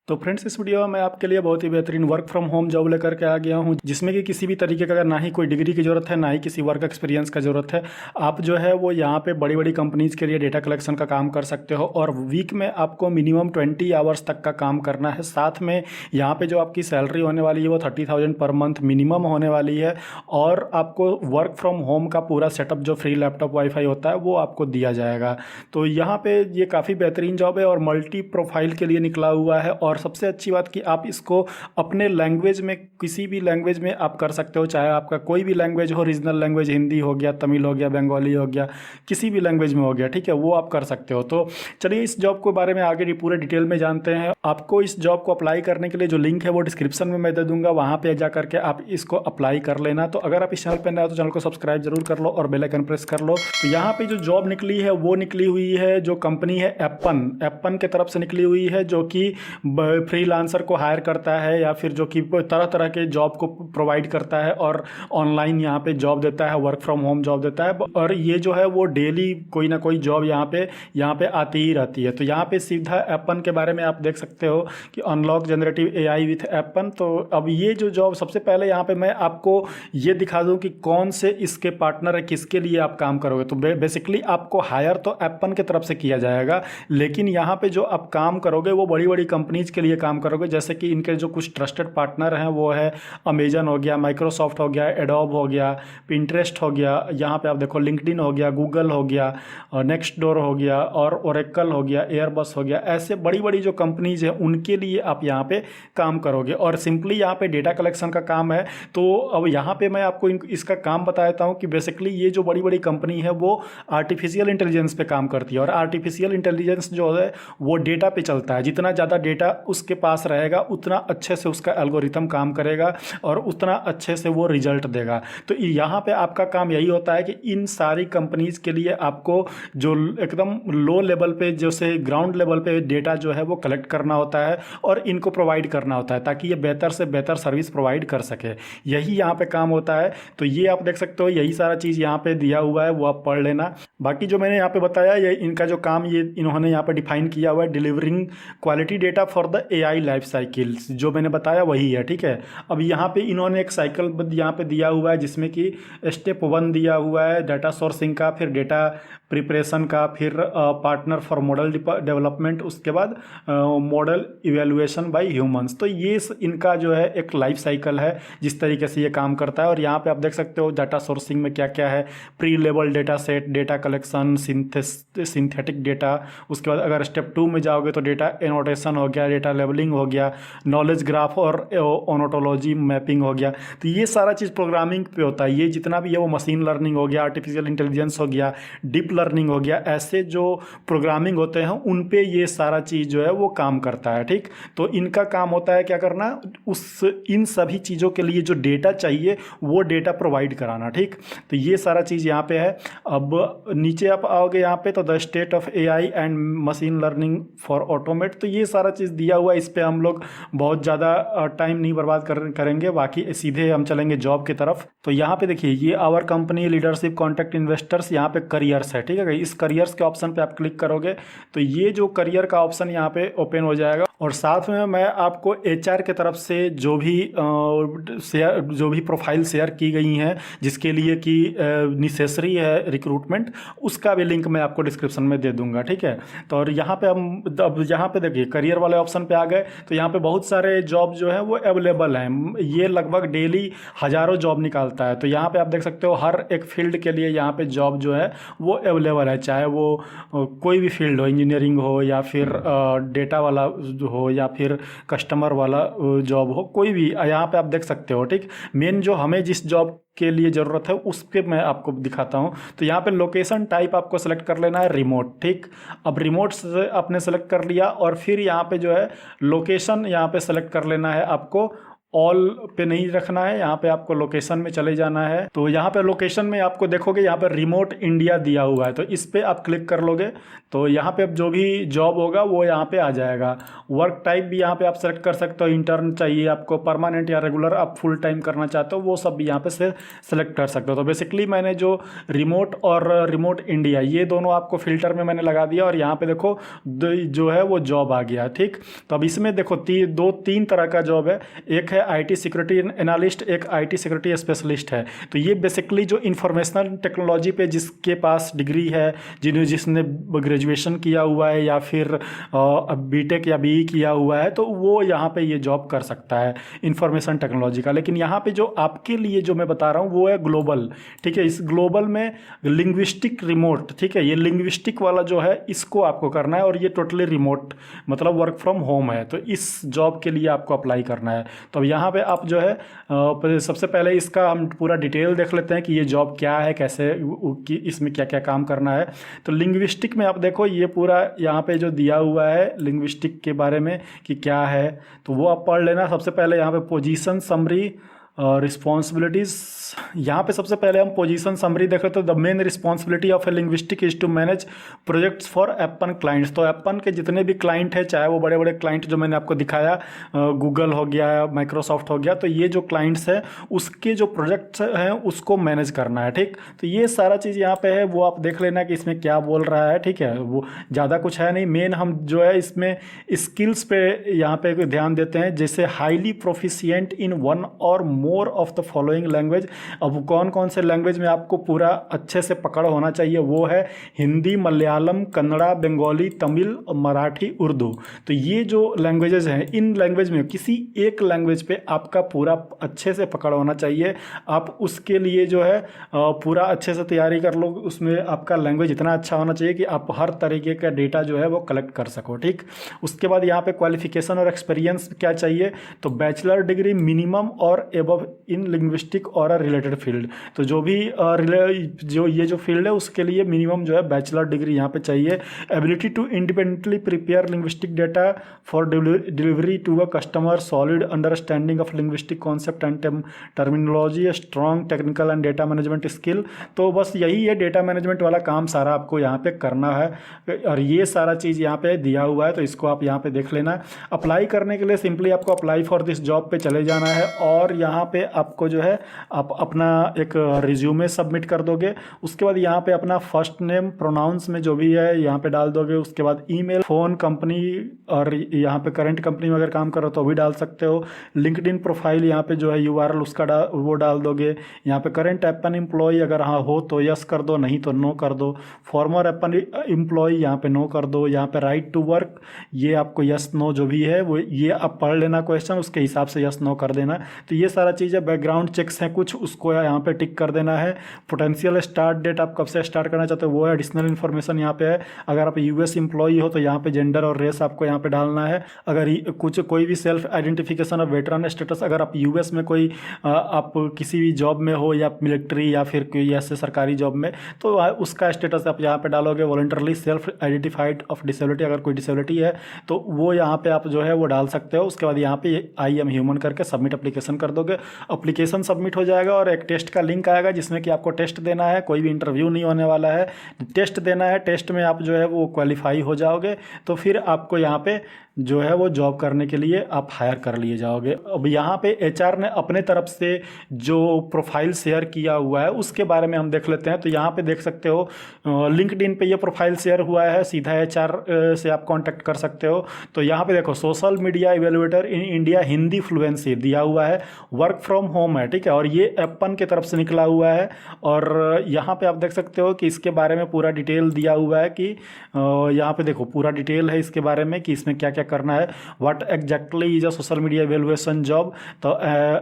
तो फ्रेंड्स, इस वीडियो में मैं आपके लिए बहुत ही बेहतरीन वर्क फ्रॉम होम जॉब लेकर के आ गया हूं, जिसमें कि किसी भी तरीके का ना ही कोई डिग्री की ज़रूरत है, ना ही किसी वर्क एक्सपीरियंस का ज़रूरत है। आप जो है वो यहाँ पे बड़ी बड़ी कंपनीज़ के लिए डेटा कलेक्शन का काम कर सकते हो और वीक में आपको मिनिमम 20 आवर्स तक का काम करना है। साथ में यहाँ पे जो आपकी सैलरी होने वाली है वो 30,000 पर मंथ मिनिमम होने वाली है और आपको वर्क फ्रॉम होम का पूरा सेटअप जो फ्री लैपटॉप वाईफाई होता है वो आपको दिया जाएगा। तो यहाँ पे ये काफ़ी बेहतरीन जॉब है और मल्टी प्रोफाइल के लिए निकला हुआ है। और सबसे अच्छी बात कि आप इसको अपने लैंग्वेज में, किसी भी लैंग्वेज में आप कर सकते हो, चाहे आपका कोई भी लैंग्वेज हो, रीजनल लैंग्वेज हिंदी हो गया, तमिल हो गया, बंगाली हो गया, किसी भी लैंग्वेज में हो गया, ठीक है, वो आप कर सकते हो। तो चलिए इस जॉब के बारे में आगे पूरे डिटेल में जानते हैं। आपको इस जॉब को अप्लाई करने के लिए जो लिंक है वो डिस्क्रिप्शन में मैं दे दूंगा, वहाँ पे जा करके आप इसको अप्लाई कर लेना। तो अगर आप इस चैनल पर नए हो तो चैनल को सब्सक्राइब जरूर कर लो और बेल आइकन प्रेस कर लो। तो यहाँ पे जो जॉब निकली है वो निकली हुई है, जो कंपनी है एप्पन के तरफ से निकली हुई है, जो कि फ्रीलांसर को हायर करता है या फिर जो कि तरह तरह के जॉब को प्रोवाइड करता है और ऑनलाइन यहाँ पे जॉब देता है, वर्क फ्रॉम होम जॉब देता है। और ये जो है वो डेली कोई ना कोई जॉब यहाँ पे आती ही रहती है। तो यहाँ पे सीधा एप्पन के बारे में आप देख सकते हो कि अनलॉक जनरेटिव एआई विथ एप्पन। तो अब ये जो जॉब, सबसे पहले यहाँ पे मैं आपको ये दिखा दूँ कि कौन से इसके पार्टनर है, किसके लिए आप काम करोगे। तो बेसिकली आपको हायर तो एप्पन की तरफ से किया जाएगा, लेकिन यहाँ पे जो आप काम करोगे वो बड़ी बड़ी कंपनीज के लिए काम करोगे। जैसे कि इनके जो कुछ ट्रस्टेड पार्टनर हैं वो है अमेजन हो गया, माइक्रोसॉफ्ट हो गया, एडोब हो गया, पिंटरेस्ट हो गया, यहाँ पे आप देखो लिंक्डइन हो गया, गूगल हो गया, नेक्स्ट डोर हो गया और ओरेकल हो गया, एयरबस हो गया। ऐसे बड़ी बड़ी जो कंपनीज हैं उनके लिए आप यहाँ पे काम करोगे और सिंपली यहाँ पे डेटा कलेक्शन का काम है। तो अब यहाँ पे मैं आपको इसका काम बता देता हूँ कि बेसिकली ये जो बड़ी बड़ी कंपनी है वो आर्टिफिशियल इंटेलिजेंस पे काम करती है और आर्टिफिशियल इंटेलिजेंस जो है वो डेटा पे चलता है। जितना ज़्यादा डेटा उसके पास रहेगा उतना अच्छे से उसका एल्गोरिथम काम करेगा और उतना अच्छे से वो रिजल्ट देगा। तो यहाँ पे आपका काम यही होता है कि इन सारी कंपनीज के लिए आपको जो एकदम लो लेवल पे, जैसे ग्राउंड लेवल पे डेटा जो है वो कलेक्ट करना होता है और इनको प्रोवाइड करना होता है ताकि ये बेहतर से बेहतर सर्विस प्रोवाइड कर सके। यही यहाँ पे काम होता है। तो ये आप देख सकते हो, यही सारा चीज़ यहाँ पे दिया हुआ है, वो आप पढ़ लेना। बाकी जो मैंने यहाँ पे बताया, ये इनका जो काम ये इन्होंने यहाँ पे डिफाइन किया हुआ है, delivering quality data for the AI life cycles, जो मैंने बताया वही है, ठीक है। अब यहाँ पे इन्होंने एक साइकिल यहाँ पे दिया हुआ है जिसमें कि स्टेप 1 दिया हुआ है डाटा सोर्सिंग का, फिर डेटा प्रिपरेशन का, फिर पार्टनर फॉर मॉडल डेवलपमेंट, उसके बाद मॉडल इवेलुएशन बाय ह्यूमंस। तो ये इनका जो है एक लाइफ साइकिल है जिस तरीके से ये काम करता है। और यहाँ पे आप देख सकते हो डाटा सोर्सिंग में क्या क्या है, pre level data set, data collection, synthetic data. उसके बाद अगर स्टेप 2 में जाओगे तो डेटा एनोटेशन हो गया, डेटा लेबलिंग हो गया, नॉलेज ग्राफ और ओनोटोलॉजी मैपिंग हो गया। तो ये सारा चीज़ प्रोग्रामिंग पे होता है। ये जितना भी है वो मशीन लर्निंग हो गया, आर्टिफिशियल इंटेलिजेंस हो गया, डीप लर्निंग हो गया, ऐसे जो प्रोग्रामिंग होते हैं उन पे ये सारा चीज़ जो है वो काम करता है, ठीक। तो इनका काम होता है क्या करना, इन सभी चीज़ों के लिए जो डेटा चाहिए वो डेटा प्रोवाइड कराना, ठीक। तो ये सारा चीज़ यहाँ पे है। अब नीचे आप आओगे यहाँ पे तो the state of AI and machine learning for automate. तो ये सारा चीज़ दिया हुआ है, इस पे हम लोग बहुत ज़्यादा टाइम नहीं बर्बाद करेंगे, बाकी सीधे हम चलेंगे जॉब की तरफ। तो यहाँ पे देखिए, ये our company leadership contact investors, यहाँ पे करियर्स है, ठीक है। इस करियर्स के ऑप्शन पे आप क्लिक करोगे तो ये जो करियर का ऑप्शन यहाँ पे ओपन हो जाएगा और साथ में मैं आपको एचआर के तरफ से जो भी प्रोफाइल शेयर की गई हैं जिसके लिए कि नेसेसरी है रिक्रूटमेंट, उसका भी लिंक मैं आपको डिस्क्रिप्शन में दे दूंगा, ठीक है। तो और यहाँ पे हम अब यहाँ पे देखिए करियर वाले ऑप्शन पे आ गए तो यहाँ पे बहुत सारे जॉब जो है वो अवेलेबल हैं। ये लगभग डेली हज़ारों जॉब निकालता है। तो यहाँ पे आप देख सकते हो हर एक फील्ड के लिए यहाँ पे जॉब जो है वो अवेलेबल है, चाहे वो कोई भी फील्ड हो, इंजीनियरिंग हो या फिर डेटा वाला हो या फिर कस्टमर वाला जॉब हो, कोई भी यहाँ पे आप देख सकते हो, ठीक। मेन जो हमें जिस जॉब के लिए ज़रूरत है उसके मैं आपको दिखाता हूँ। तो यहाँ पे लोकेशन टाइप आपको सेलेक्ट कर लेना है रिमोट, ठीक। अब रिमोट से आपने सेलेक्ट कर लिया और फिर यहाँ पे जो है लोकेशन यहाँ पे सेलेक्ट कर लेना है आपको ऑल पे नहीं रखना है, यहाँ पे आपको लोकेशन में चले जाना है। तो यहाँ पे लोकेशन में आपको देखोगे यहाँ पे रिमोट इंडिया दिया हुआ है, तो इस पे आप क्लिक कर लोगे तो यहाँ पे अब जो भी जॉब होगा वो यहाँ पे आ जाएगा। वर्क टाइप भी यहाँ पे आप सेलेक्ट कर सकते हो, इंटर्न चाहिए आपको, परमानेंट या रेगुलर आप फुल टाइम करना चाहते हो, वो सब भी यहाँ पे से सेलेक्ट कर सकते हो। तो बेसिकली मैंने जो रिमोट और रिमोट इंडिया ये दोनों आपको फिल्टर में मैंने लगा दिया और यहाँ पे देखो जो है वो जॉब आ गया। ठीक, तो अब इसमें देखो तीन तरह का जॉब है। एक है आईटी सिक्योरिटी एनालिस्ट, एक आईटी सिक्योरिटी स्पेशलिस्ट है। तो ये बेसिकली जो इंफॉर्मेशनल टेक्नोलॉजी पे जिसके पास डिग्री है, जिसने ग्रेजुएशन किया हुआ है या फिर बीटेक या बीई किया हुआ है, तो वो यहाँ पे ये जॉब कर सकता है इंफॉर्मेशन टेक्नोलॉजी का। लेकिन यहाँ पे जो आपके लिए जो मैं बता रहा हूँ वो है ग्लोबल। ठीक है, इस ग्लोबल में लिंग्विस्टिक रिमोट, ठीक है, ये लिंग्विस्टिक वाला जो है इसको आपको करना है और ये टोटली रिमोट मतलब वर्क फ्रॉम होम है। तो इस जॉब के लिए आपको अप्लाई करना है। तो अब यहाँ पे आप जो है सबसे पहले इसका हम पूरा डिटेल देख लेते हैं कि ये जॉब क्या है, कैसे कि इसमें क्या क्या काम करना है। तो लिंग्विस्टिक में आप देखो ये पूरा यहाँ पे जो दिया हुआ है लिंग्विस्टिक के बारे में कि क्या है, तो वो आप पढ़ लेना। सबसे पहले यहाँ पे पोजीशन समरी रिस्पॉन्सिबिलिटीज़, यहाँ पे सबसे पहले हम पोजीशन समरी देख रहे तो the main responsibility of a linguistic is to manage projects for Appen clients. तो एप्पन के जितने भी क्लाइंट हैं, चाहे वो बड़े बड़े क्लाइंट जो मैंने आपको दिखाया, गूगल हो गया, माइक्रोसॉफ्ट हो गया, तो ये जो क्लाइंट्स हैं उसके जो प्रोजेक्ट्स हैं उसको मैनेज करना है। ठीक, तो ये सारा चीज़ यहाँ पे है, वो आप देख लेना कि इसमें क्या बोल रहा है। ठीक है, वो ज़्यादा कुछ है नहीं। मेन हम जो है इसमें स्किल्स पे यहाँ पे ध्यान देते हैं, जैसे हाईली प्रोफिशिएंट इन वन और more of the following language. अब कौन कौन से लैंग्वेज में आपको पूरा अच्छे से पकड़ होना चाहिए, वो है हिंदी, मलयालम, कन्नड़ा, बंगाली, तमिल, मराठी, उर्दू। तो ये जो लैंग्वेजेस हैं, इन लैंग्वेज में किसी एक लैंग्वेज पे आपका पूरा अच्छे से पकड़ होना चाहिए। आप उसके लिए जो है पूरा अच्छे से तैयारी कर लो, उसमें आपका लैंग्वेज इतना अच्छा होना चाहिए कि आप हर तरीके का डेटा जो है वो कलेक्ट कर सको। ठीक, उसके बाद यहाँ पे क्वालिफिकेशन और एक्सपीरियंस क्या चाहिए, तो बैचलर डिग्री मिनिमम और एबव इन लिंग्विस्टिक और अ रिलेटेड फील्ड। तो जो भी जो ये जो फील्ड है उसके लिए मिनिमम जो है बैचलर डिग्री यहाँ पे चाहिए। Ability to independently prepare linguistic data for delivery to a customer, solid understanding of linguistic concept and terminology, strong technical and data management skill. तो बस यही है, डेटा मैनेजमेंट वाला काम सारा आपको यहाँ पे करना है और ये सारा चीज़ यहाँ पे दिया हुआ है, तो इसको आप यहाँ पे देख लेना। अप्लाई करने के लिए सिंपली आपको अप्लाई फॉर दिस जॉब पे चले जाना है और यहाँ पे आपको जो है आप अपना एक रिज्यूमे सबमिट कर दोगे। उसके बाद यहाँ पे अपना फर्स्ट नेम प्रोनाउंस में जो भी है यहाँ पे डाल दोगे। उसके बाद ईमेल, फ़ोन, कंपनी और यहाँ पे करंट कंपनी में अगर काम करो तो भी डाल सकते हो। लिंक्डइन प्रोफाइल यहाँ पे जो है यूआरएल उसका वो डाल दोगे। यहाँ पे करंट एप्पन एम्प्लॉय अगर हाँ हो तो यस कर दो, नहीं तो नो कर दो। फॉर्मर एप्पन एम्प्लॉय यहाँ पे नो कर दो। यहाँ पे राइट टू वर्क ये आपको यस नो जो भी है वो ये आप पढ़ लेना क्वेश्चन, उसके हिसाब से यस नो कर देना। तो ये सारा चीज़ है। बैकग्राउंड चेक्स हैं कुछ, उसको यहाँ पे टिक कर देना है। पोटेंशियल स्टार्ट डेट आप कब से स्टार्ट करना चाहते हो वो एडिशनल इन्फॉर्मेशन यहाँ पे है। अगर आप यूएस एम्प्लॉई हो तो यहाँ पे जेंडर और रेस आपको यहाँ पे डालना है। अगर कोई भी सेल्फ आइडेंटिफिकेशन और वेटरन स्टेटस, अगर आप यूएस में कोई आप किसी भी जॉब में हो या मिलिट्री या फिर कोई ऐसे सरकारी जॉब में, तो उसका स्टेटस आप यहाँ पे डालोगे। Voluntarily self identified of disability, अगर कोई डिसेबिलिटी है तो वो यहाँ पे आप जो है वो डाल सकते हो। उसके बाद यहाँ पे आई एम ह्यूमन करके सबमिट एप्लीकेशन कर दोगे। एप्लीकेशन सबमिट हो जाएगा और एक टेस्ट का लिंक आएगा जिसमें कि आपको टेस्ट देना है। कोई भी इंटरव्यू नहीं होने वाला है, टेस्ट देना है। टेस्ट में आप जो है वो क्वालिफाई हो जाओगे तो फिर आपको यहाँ पे जो है वो जॉब करने के लिए आप हायर कर लिए जाओगे। अब यहाँ पे एचआर ने अपने तरफ से जो प्रोफाइल शेयर किया हुआ है उसके बारे में हम देख लेते हैं। तो यहाँ पे देख सकते हो लिंक्डइन पे ये प्रोफाइल शेयर हुआ है, सीधा एचआर से आप कांटेक्ट कर सकते हो। तो यहाँ पे देखो social media evaluator in India Hindi fluency दिया हुआ है, वर्क फ्रॉम होम है, ठीक है, और ये एप्पन की तरफ से निकला हुआ है। और यहाँ पे आप देख सकते हो कि इसके बारे में पूरा डिटेल दिया हुआ है कि यहाँ पे देखो पूरा डिटेल है इसके बारे में कि इसमें क्या क्या करना है। What exactly is a social media evaluation job. तो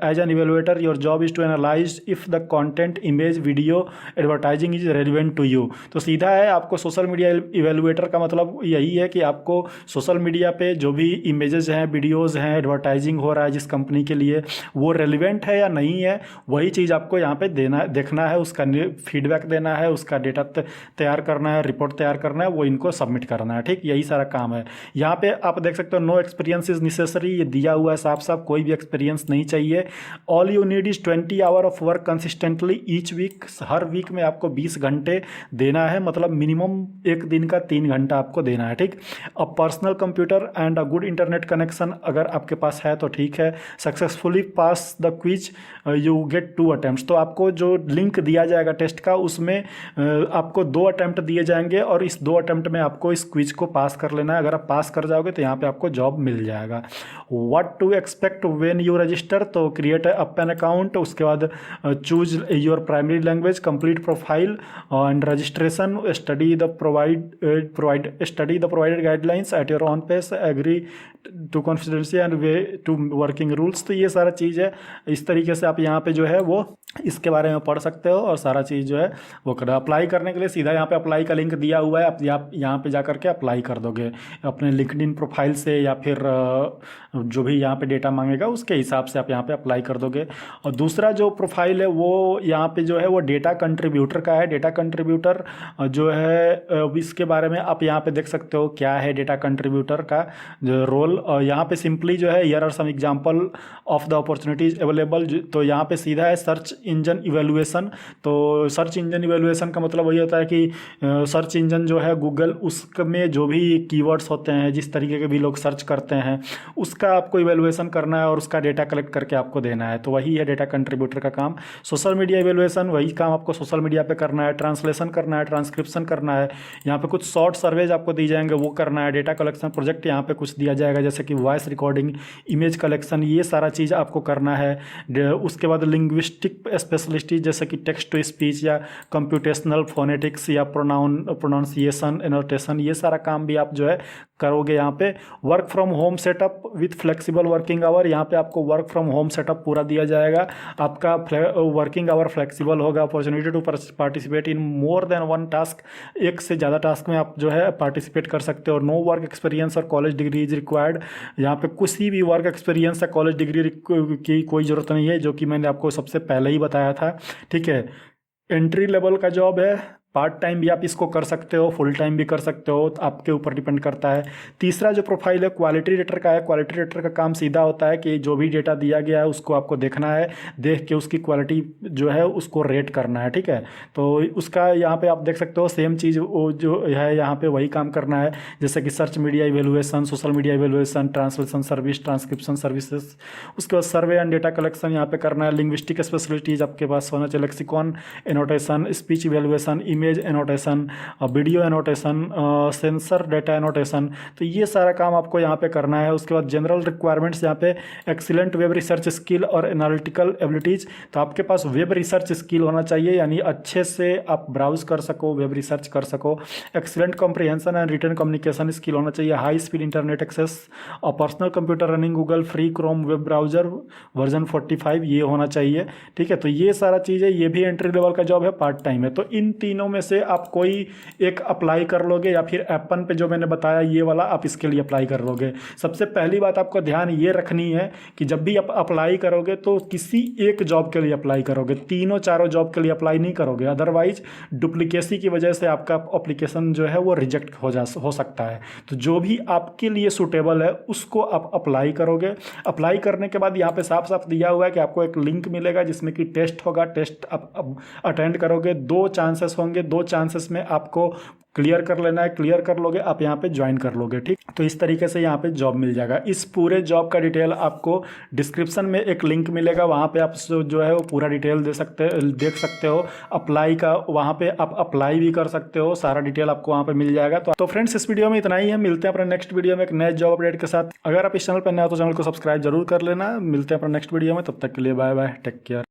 as an evaluator your job is to analyse if the content, image, video, advertising is relevant to you. तो सीधा है, आपको सोशल मीडिया इवेलुएटर का मतलब यही है कि आपको सोशल मीडिया पे जो भी इमेजेस हैं, वीडियोज़ हैं, एडवर्टाइजिंग हो रहा है जिस कंपनी के लिए, वो रेलिवेंट है या नहीं है, वही चीज़ आपको यहाँ पे देखना है, उसका फीडबैक देना है, उसका डेटा तैयार करना है, रिपोर्ट तैयार करना है, वो इनको सबमिट करना है। ठीक, यही सारा काम है। यहाँ पे आप देख सकते हो नो एक्सपीरियंस इज नेसेसरी, ये दिया हुआ है साफ साफ, कोई भी एक्सपीरियंस नहीं चाहिए। All you need is 20 hour of work consistently each week, हर वीक में आपको 20 घंटे देना है, मतलब मिनिमम एक दिन का 3 घंटा आपको देना है। ठीक, a personal computer and a good internet connection अगर आपके पास है तो ठीक है। Successfully pass the quiz you get 2 attempts, तो आपको जो लिंक दिया जाएगा टेस्ट का, उसमें आपको 2 अटेम्प्ट दिए जाएंगे और इस 2 अटेम्प्ट में आपको इस क्विज को पास कर लेना है। अगर आप पास कर जाओगे तो यहाँ पे आपको जॉब मिल जाएगा। What to expect when you register, तो क्रिएट अप एन अकाउंट, उसके बाद choose your primary language, complete profile and registration, study the provided guidelines at your own pace, agree to confidency and way to working rules. तो ये सारा चीज़ है, इस तरीके से आप यहाँ पे जो है वो इसके बारे में पढ़ सकते हो और सारा चीज़ जो है वो कर। अप्लाई करने के लिए सीधा यहाँ पे अप्लाई का लिंक दिया हुआ है, आप यहाँ पे जा करके अप्लाई कर दोगे अपने लिंक्डइन प्रोफाइल से, या फिर जो भी यहाँ पे डेटा मांगेगा उसके हिसाब से आप यहाँ पे अप्लाई कर दोगे। और दूसरा जो प्रोफाइल है वो यहाँ पे जो है वो डेटा कंट्रीब्यूटर का है। डेटा कंट्रीब्यूटर जो है इसके बारे में आप यहाँ पे देख सकते हो क्या है डेटा कंट्रीब्यूटर का जो रोल। यहाँ पे सिंपली जो है here are some example of the opportunities available, तो यहाँ पे सीधा है सर्च इंजन इवेलुएशन। तो सर्च इंजन इवेलुएशन का मतलब वही होता है कि सर्च इंजन जो है गूगल, उसमें जो भी कीवर्ड्स होते हैं, जिस तरीके के भी लोग सर्च करते हैं, उसका आपको इवेलुएशन करना है और उसका डेटा कलेक्ट करके आपको देना है। तो वही है डेटा कंट्रीब्यूटर का काम। सोशल मीडिया इवेलुएशन, वही काम आपको सोशल मीडिया पे करना है। ट्रांसलेशन करना है, ट्रांसक्रिप्शन करना है, यहाँ पे कुछ शॉर्ट सर्वेज आपको दी जाएंगे वो करना है। डेटा कलेक्शन प्रोजेक्ट यहाँ पे कुछ दिया जाएगा जैसे कि वॉइस रिकॉर्डिंग, इमेज कलेक्शन, ये सारा चीज़ आपको करना है। उसके बाद लिंग्विस्टिक स्पेशलिस्ट जैसे कि टेक्स्ट टू स्पीच या कंप्यूटेशनल फोनेटिक्स या प्रोनाउंसिएशन, एनोटेशन, ये सारा काम भी आप जो है करोगे यहाँ पे। Work from home setup with flexible working hour, यहाँ पे आपको वर्क फ्रॉम होम सेटअप पूरा दिया जाएगा, आपका वर्किंग आवर फ्लेक्सिबल होगा। Opportunity to participate in more than 1 task, एक से ज़्यादा टास्क में आप जो है पार्टिसिपेट कर सकते हो। नो वर्क एक्सपीरियंस और कॉलेज डिग्री इज रिक्वायर्ड, यहाँ पे किसी भी वर्क एक्सपीरियंस या कॉलेज डिग्री की कोई ज़रूरत नहीं है, जो कि मैंने आपको सबसे पहले ही बताया था। ठीक है, एंट्री लेवल का जॉब है, पार्ट टाइम भी आप इसको कर सकते हो, फुल टाइम भी कर सकते हो, तो आपके ऊपर डिपेंड करता है। तीसरा जो प्रोफाइल है क्वालिटी रेटर का है। क्वालिटी रेटर का काम सीधा होता है कि जो भी डेटा दिया गया है उसको आपको देखना है, देख के उसकी क्वालिटी जो है उसको रेट करना है। ठीक है, तो उसका यहाँ पे आप देख सकते हो सेम चीज़ वो जो है यहाँ पे वही काम करना है, जैसे कि search media evaluation, social media evaluation, translation service, transcription services, उसके बाद सर्वे एंड डेटा कलेक्शन यहाँ पे करना है। लिंग्विस्टिक स्पेशलिटीज आपके पास होना चाहिए, lexicon annotation, speech evaluation, image annotation, video annotation, sensor data annotation, तो ये सारा काम आपको यहाँ पे करना है। उसके बाद जनरल रिक्वायरमेंट्स यहाँ पे एक्सीलेंट वेब रिसर्च स्किल और एनालिटिकल एबिलिटीज़, तो आपके पास वेब रिसर्च स्किल होना चाहिए, यानी अच्छे से आप ब्राउज कर सको, वेब रिसर्च कर सको। Excellent comprehension and return communication skill होना चाहिए। हाई स्पीड इंटरनेट एक्सेस और personal computer running Google free Chrome web browser version 45 ये होना चाहिए। ठीक है, तो ये सारा चीज़ है, ये भी एंट्री लेवल का जॉब है, पार्ट टाइम है। तो इन तीनों में से आप कोई एक अप्लाई कर लोगे, या फिर एप्पन पे जो मैंने बताया ये वाला आप इसके लिए अप्लाई कर लोगे। सबसे पहली बात आपको ध्यान ये रखनी है कि जब भी आप अप्लाई करोगे तो किसी एक जॉब के लिए अप्लाई करोगे, तीनों चारों जॉब के लिए अप्लाई नहीं करोगे, अदरवाइज डुप्लीकेसी की वजह से आपका एप्लीकेशन जो है वो रिजेक्ट हो सकता है। तो जो भी आपके लिए सूटेबल है उसको आप अप्लाई करोगे। अप्लाई करने के बाद यहाँ पे साफ साफ दिया हुआ है कि आपको एक लिंक मिलेगा जिसमें कि टेस्ट होगा, टेस्ट आप अटेंड करोगे, 2 चांसेस होंगे, 2 चांसेस में आपको क्लियर कर लेना है, क्लियर कर लोगे आप यहाँ पे ज्वाइन कर लोगे। ठीक, तो इस तरीके से यहाँ पे जॉब मिल जाएगा। इस पूरे जॉब का डिटेल आपको डिस्क्रिप्शन में एक लिंक मिलेगा, वहाँ पे आप जो है वो पूरा डिटेल देख सकते हो। अप्लाई का वहाँ पे आप अप्लाई भी कर सकते हो, सारा डिटेल आपको वहाँ पे मिल जाएगा। तो फ्रेंड्स इस वीडियो में इतना ही है, मिलते हैं अपने नेक्स्ट वीडियो में एक नए जॉब अपडेट के साथ। अगर आप इस चैनल पर नए हो तो चैनल को सब्सक्राइब जरूर कर लेना। मिलते हैं अपने नेक्स्ट वीडियो में, तब तक के लिए बाय बाय, टेक केयर।